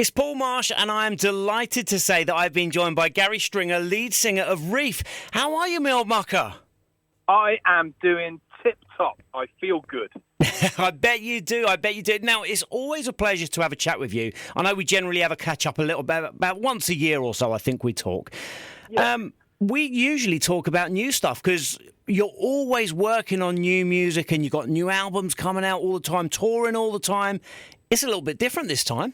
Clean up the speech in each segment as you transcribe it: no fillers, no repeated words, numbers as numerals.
It's Paul Marsh, and I am delighted to say that I've been joined by Gary Stringer, lead singer of Reef. How are you, my old mucker? I am doing tip-top. I feel good. I bet you do. I bet you do. Now, it's always a pleasure to have a chat with you. I know we generally have a catch-up a little bit, about once a year or so, I think we talk. Yeah. We usually talk about new stuff because you're always working on new music and you've got new albums coming out all the time, touring all the time. It's a little bit different this time.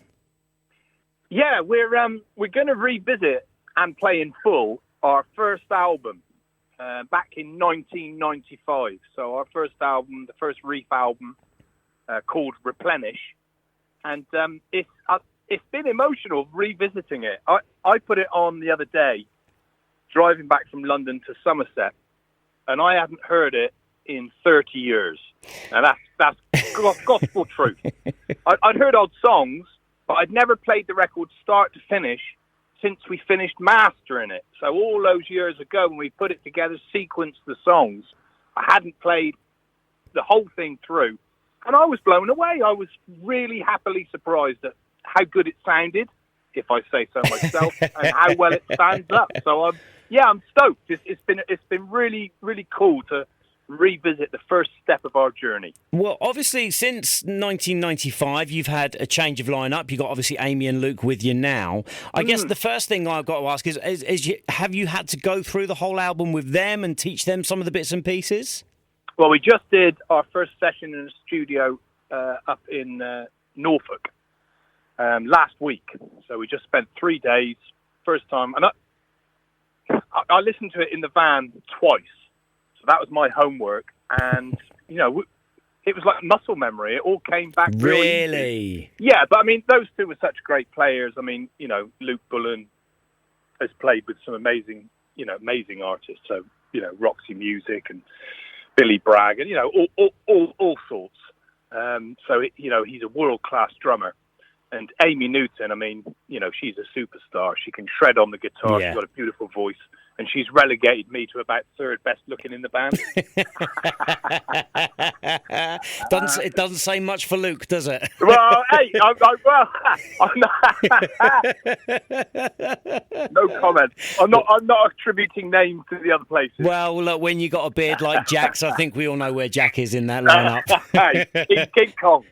Yeah, we're going to revisit and play in full our first album back in 1995. So our first album, the first Reef album, called Replenish, and it's been emotional revisiting it. I put it on the other day, driving back from London to Somerset, and I hadn't heard it in 30 years. Now that's gospel truth. I'd heard old songs, but I'd never played the record start to finish since we finished mastering it. So all those years ago when we put it together, sequenced the songs, I hadn't played the whole thing through. And I was blown away. I was really happily surprised at how good it sounded, if I say so myself, and how well it stands up. So I'm stoked. It's been really, really cool to revisit the first step of our journey. Well, obviously, since 1995, you've had a change of lineup. You've got obviously Amy and Luke with you now. I guess the first thing I've got to ask is have you had to go through the whole album with them and teach them some of the bits and pieces? Well, we just did our first session in the studio up in Norfolk last week. So we just spent 3 days, first time. And I listened to it in the van twice. That was my homework, and, it was like muscle memory. It all came back Really? Yeah, but, those two were such great players. Luke Bullen has played with some amazing artists. So, Roxy Music and Billy Bragg and, all sorts. He's a world-class drummer. And Amy Newton, she's a superstar. She can shred on the guitar. Yeah. She's got a beautiful voice. And she's relegated me to about third best looking in the band. It doesn't say much for Luke, does it? Well, hey, no comment. I'm not attributing names to the other places. Well, look, when you got a beard like Jack's, I think we all know where Jack is in that lineup. Hey, King Kong.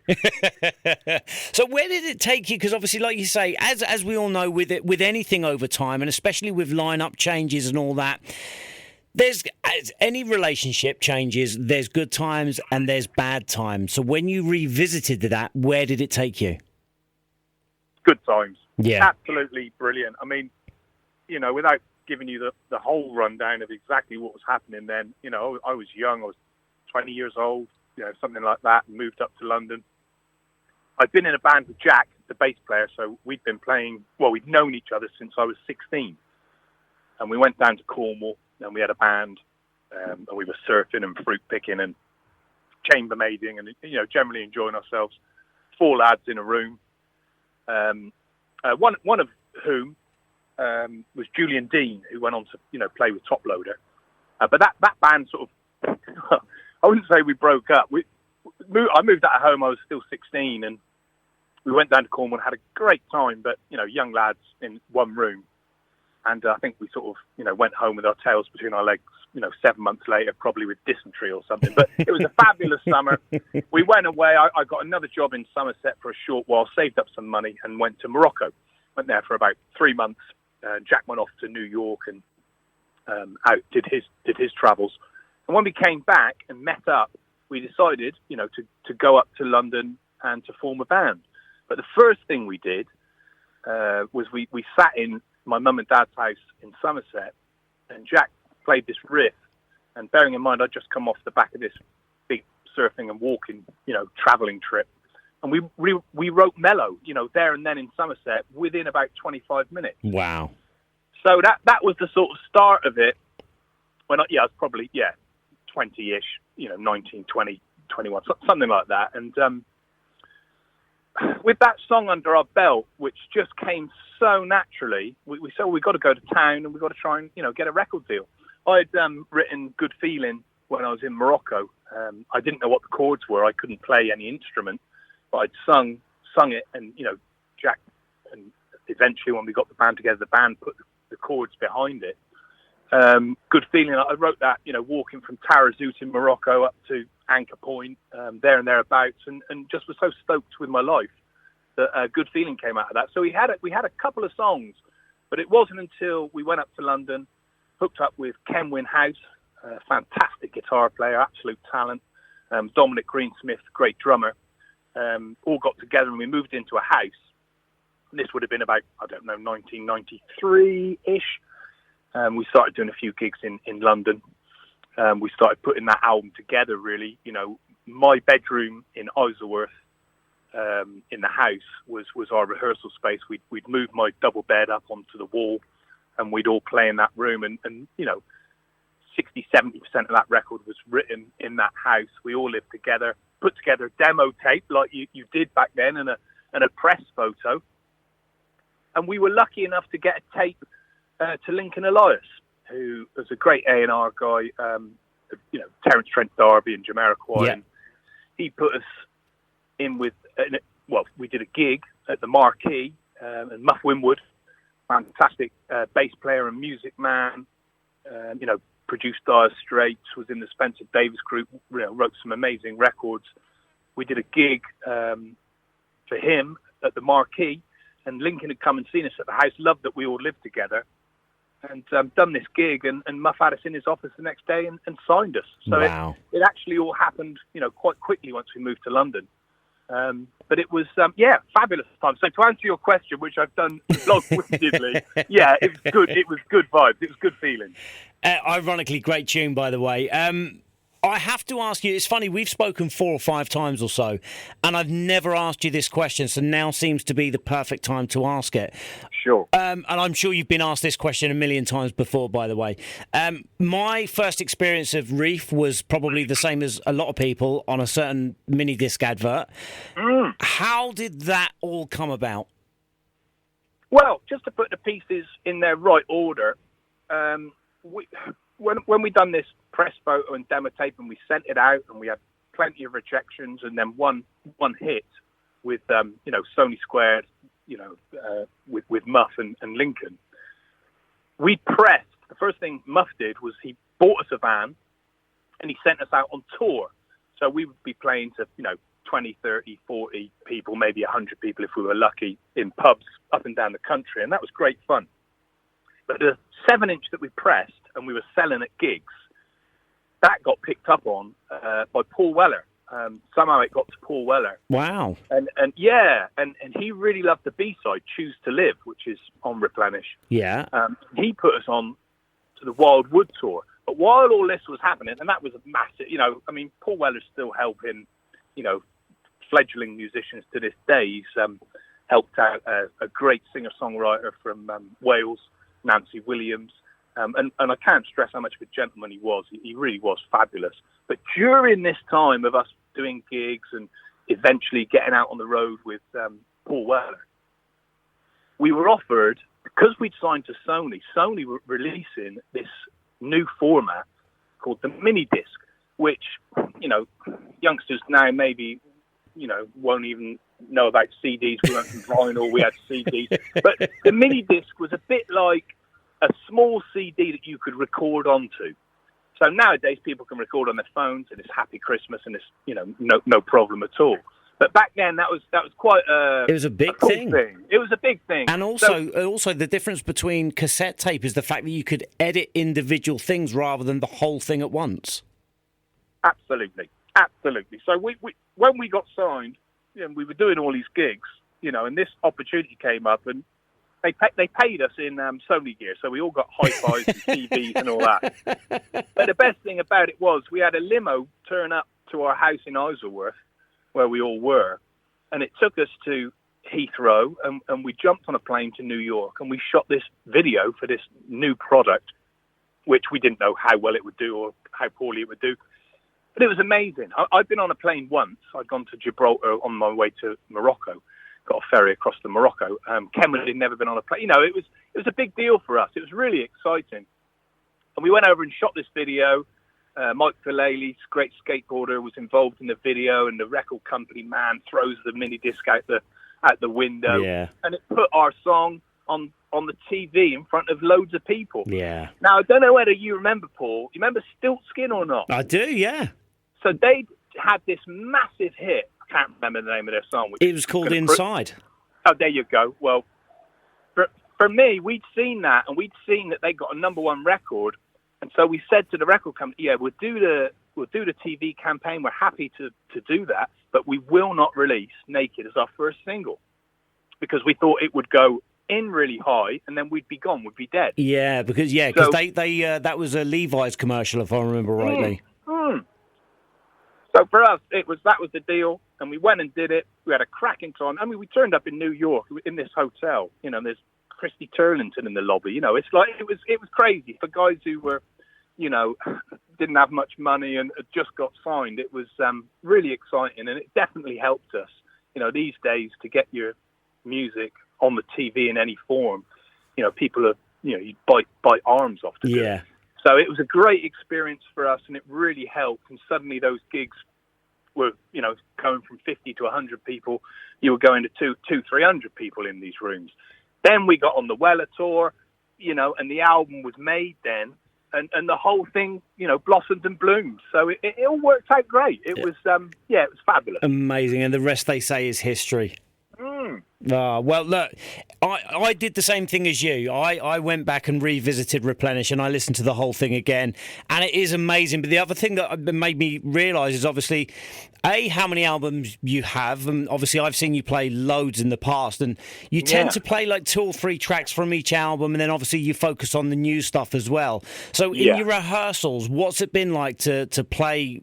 So where did it take you? Because obviously, like you say, as we all know, with anything over time, and especially with lineup changes and all that, as any relationship changes, there's good times and there's bad times. So when you revisited that, where did it take you? Good times. Yeah. Absolutely brilliant. Without giving you the whole rundown of exactly what was happening then, I was young. I was 20 years old, something like that, and moved up to London. I'd been in a band with Jack, the bass player, so we'd been playing, we'd known each other since I was 16. And we went down to Cornwall, and we had a band, and we were surfing and fruit picking and chambermaiding and, generally enjoying ourselves. 4 lads in a room. One of whom was Julian Dean, who went on to, play with Top Loader. But that band sort of, I wouldn't say we broke up. I moved out of home, I was still 16, and we went down to Cornwall and had a great time, but, young lads in one room. And I think we sort of, went home with our tails between our legs, 7 months later, probably with dysentery or something. But it was a fabulous summer. We went away. I got another job in Somerset for a short while, saved up some money and went to Morocco. Went there for about 3 months. Jack went off to New York and did his travels. And when we came back and met up, we decided, to go up to London and to form a band. But the first thing we did was we sat in my mum and dad's house in Somerset, and Jack played this riff. And bearing in mind, I'd just come off the back of this big surfing and walking, traveling trip. And we wrote Mellow, there and then in Somerset within about 25 minutes. Wow. So that was the sort of start of it. When I was probably, 20-ish, 19, 20, 21, something like that. And with that song under our belt, which just came so naturally, we said, we've got to go to town and we've got to try and, get a record deal. I'd written Good Feeling when I was in Morocco. I didn't know what the chords were. I couldn't play any instrument, but I'd sung it, and, Jack and eventually when we got the band together, the band put the chords behind it. Good Feeling. I wrote that, walking from Tarazout in Morocco up to Anchor Point, there and thereabouts, and just was so stoked with my life that Good Feeling came out of that. So we had a couple of songs, but it wasn't until we went up to London, hooked up with Ken Winhouse, a fantastic guitar player, absolute talent, Dominic Greensmith, great drummer, all got together and we moved into a house. And this would have been about, 1993-ish. We started doing a few gigs in London. We started putting that album together, really. My bedroom in Isleworth, in the house, was our rehearsal space. We'd moved my double bed up onto the wall, and we'd all play in that room. And 60-70% of that record was written in that house. We all lived together, put together a demo tape like you did back then, and a press photo. And we were lucky enough to get a tape to Lincoln Elias, who was a great A&R guy, Terence Trent D'Arby and Jamiroquai. Yeah. And he put us in with, we did a gig at the Marquee, and Muff Winwood, fantastic bass player and music man, produced Dire Straits, was in the Spencer Davis group, wrote some amazing records. We did a gig for him at the Marquee, and Lincoln had come and seen us at the house, loved that we all lived together, and done this gig, and Muff had us in his office the next day and signed us. So wow. it actually all happened, quite quickly once we moved to London. But it was, fabulous time. So to answer your question, which I've done long-windedly, yeah, it was good. It was good vibes. It was good feeling. Ironically, great tune, by the way. I have to ask you, it's funny, we've spoken 4 or 5 times or so, and I've never asked you this question, so now seems to be the perfect time to ask it. Sure. And I'm sure you've been asked this question a million times before, by the way. My first experience of Reef was probably the same as a lot of people on a certain mini-disc advert. How did that all come about? Well, just to put the pieces in their right order, when we done this press photo and demo tape and we sent it out and we had plenty of rejections and then one hit with Sony Squared, with Muff and Lincoln, we pressed. The first thing Muff did was he bought us a van and he sent us out on tour. So we would be playing to 20, 30, 40 people, maybe 100 people if we were lucky, in pubs up and down the country, and that was great fun. But the 7-inch that we pressed and we were selling at gigs, that got picked up on by Paul Weller. Somehow it got to Paul Weller. Wow. And he really loved the B-side, Choose to Live, which is on Replenish. Yeah. He put us on to the Wild Wood tour. But while all this was happening, and that was a massive, Paul Weller's still helping, fledgling musicians to this day. He's helped out a great singer-songwriter from Wales, Nancy Williams. And I can't stress how much of a gentleman he was. He really was fabulous. But during this time of us doing gigs and eventually getting out on the road with Paul Weller, we were offered, because we'd signed to Sony were releasing this new format called the mini disc, which, youngsters now maybe, won't even know about CDs. We weren't vinyl, we had CDs. But the mini disc was a bit like a small CD that you could record onto. So nowadays people can record on their phones and it's Happy Christmas and it's no problem at all. But back then that was quite a. It was a big cool thing. It was a big thing. And also the difference between cassette tape is the fact that you could edit individual things rather than the whole thing at once. Absolutely. So we when we got signed, we were doing all these gigs, and this opportunity came up, and they paid us in Sony gear, so we all got hi-fis and TVs and all that. But the best thing about it was we had a limo turn up to our house in Isleworth, where we all were, and it took us to Heathrow, and we jumped on a plane to New York, and we shot this video for this new product, which we didn't know how well it would do or how poorly it would do. But it was amazing. I'd been on a plane once. I'd gone to Gibraltar on my way to Morocco, got a ferry across to Morocco. Cameron had never been on a plane. It was a big deal for us. It was really exciting. And we went over and shot this video. Mike Vallely, great skateboarder, was involved in the video, and the record company man throws the mini disc out out the window, Yeah. and it put our song on the TV in front of loads of people. Yeah. Now, I don't know whether you remember, Paul. You remember Stiltskin or not? I do, yeah. So they had this massive hit. I can't remember the name of their song. It was called Inside. Oh, there you go. Well, for me, we'd seen that, and we'd seen that they got a #1 record, and so we said to the record company, "Yeah, we'll do the TV campaign. We're happy to do that, but we will not release Naked as our first single because we thought it would go in really high, and then we'd be gone, we'd be dead." Yeah, because they that was a Levi's commercial, if I remember rightly. So for us, that was the deal, and we went and did it. We had a cracking time. I mean, we turned up in New York in this hotel. You know, there's Christy Turlington in the lobby. You know, it's like it was crazy for guys who were, you know, didn't have much money and had just got signed. It was really exciting, and it definitely helped us. You know, these days to get your music on the TV in any form, you know, people are, you know, you bite arms off to do it. So it was a great experience for us, and it really helped. And suddenly those gigs were, you know, going from 50 to 100 people. You were going to 300 people in these rooms. Then we got on the Weller tour, you know, and the album was made then. And the whole thing, you know, blossomed and bloomed. So it all worked out great. It was, it was fabulous. Amazing. And the rest, they say, is history. Well, look, I did the same thing as you. I went back and revisited Replenish, and I listened to the whole thing again, and it is amazing. But the other thing that made me realise is obviously, how many albums you have, and obviously I've seen you play loads in the past, and you tend to play like 2 or 3 tracks from each album, and then obviously you focus on the new stuff as well. So in your rehearsals, what's it been like to play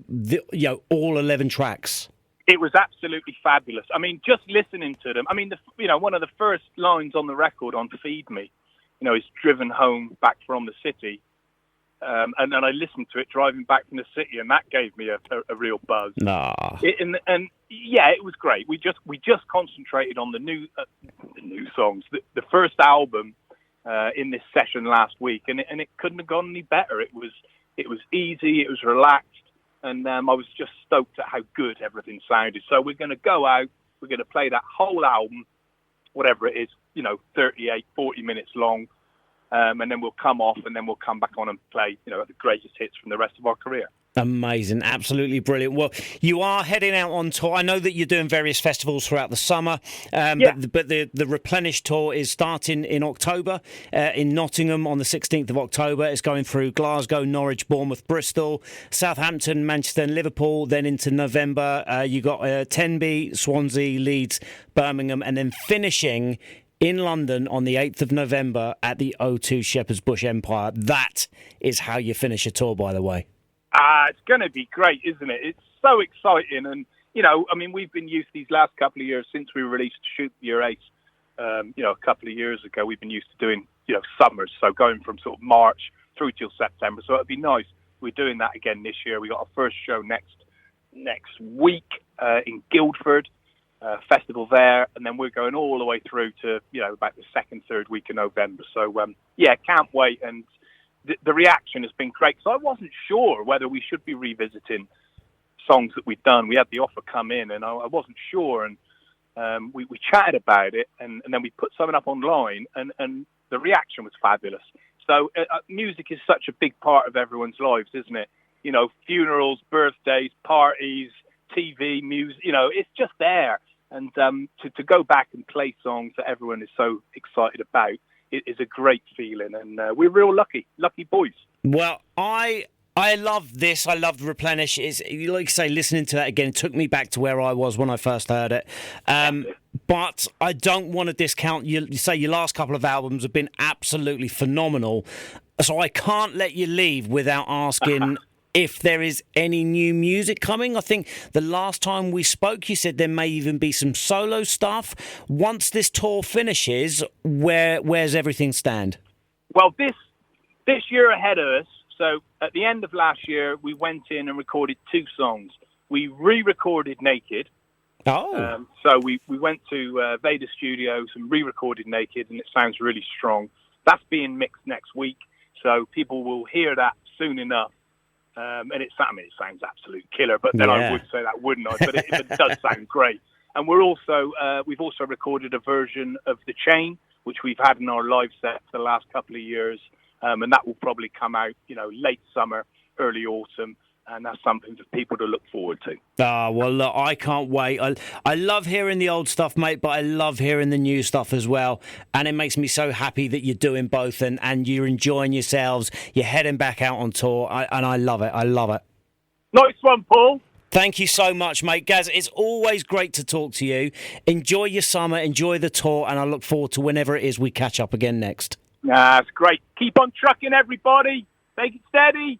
all 11 tracks? It was absolutely fabulous. I mean, just listening to them. I mean, one of the first lines on the record on "Feed Me," you know, is driven home back from the city, and then I listened to it driving back from the city, and that gave me a real buzz. And it was great. We just concentrated on the new songs. The first album in this session last week, and it couldn't have gone any better. It was easy. It was relaxed. And I was just stoked at how good everything sounded. So we're going to go out, we're going to play that whole album, whatever it is, you know, 38, 40 minutes long. And then we'll come off, and then we'll come back on and play, you know, the greatest hits from the rest of our career. Amazing. Absolutely brilliant. Well, you are heading out on tour. I know that you're doing various festivals throughout the summer, but the Replenish tour is starting in October in Nottingham on the 16th of October. It's going through Glasgow, Norwich, Bournemouth, Bristol, Southampton, Manchester and Liverpool. Then into November, you got Tenby, Swansea, Leeds, Birmingham, and then finishing in London on the 8th of November at the O2 Shepherd's Bush Empire. That is how you finish a tour, by the way. It's going to be great, isn't it? It's so exciting. And, you know, I mean, we've been used these last couple of years since we released Shoot Your Ace, you know, a couple of years ago. We've been used to doing, you know, summers. So going from sort of March through till September. So it'd be nice. We're doing that again this year. We got our first show next week in Guildford, festival there. And then we're going all the way through to, you know, about the 2nd, 3rd week of November. So, can't wait. And the reaction has been great. So I wasn't sure whether we should be revisiting songs that we'd done. We had the offer come in, and I wasn't sure. And we chatted about it, and then we put something up online, and the reaction was fabulous. So music is such a big part of everyone's lives, isn't it? You know, funerals, birthdays, parties, TV, music, you know, it's just there. And to go back and play songs that everyone is so excited about, it is a great feeling, and we're real lucky boys. Well, I love this. I love Replenish. It's, like you say, listening to that again, it took me back to where I was when I first heard it. But I don't want to discount, you say your last couple of albums have been absolutely phenomenal. So I can't let you leave without asking if there is any new music coming. I think the last time we spoke, you said there may even be some solo stuff. Once this tour finishes, where's everything stand? Well, this year ahead of us, so at the end of last year, we went in and recorded 2 songs. We re-recorded Naked. Oh. So we went to Veda Studios and re-recorded Naked, and it sounds really strong. That's being mixed next week, so people will hear that soon enough. And it sounds absolute killer, but then I would say that, wouldn't I? But it does sound great. And we've also recorded a version of The Chain, which we've had in our live set for the last couple of years. And that will probably come out, late summer, early autumn. And that's something for people to look forward to. Well, look, I can't wait. I love hearing the old stuff, mate, but I love hearing the new stuff as well. And it makes me so happy that you're doing both and you're enjoying yourselves. You're heading back out on tour. And I love it. I love it. Nice one, Paul. Thank you so much, mate. Gaz, it's always great to talk to you. Enjoy your summer, enjoy the tour, and I look forward to whenever it is we catch up again next. That's great. Keep on trucking, everybody. Take it steady.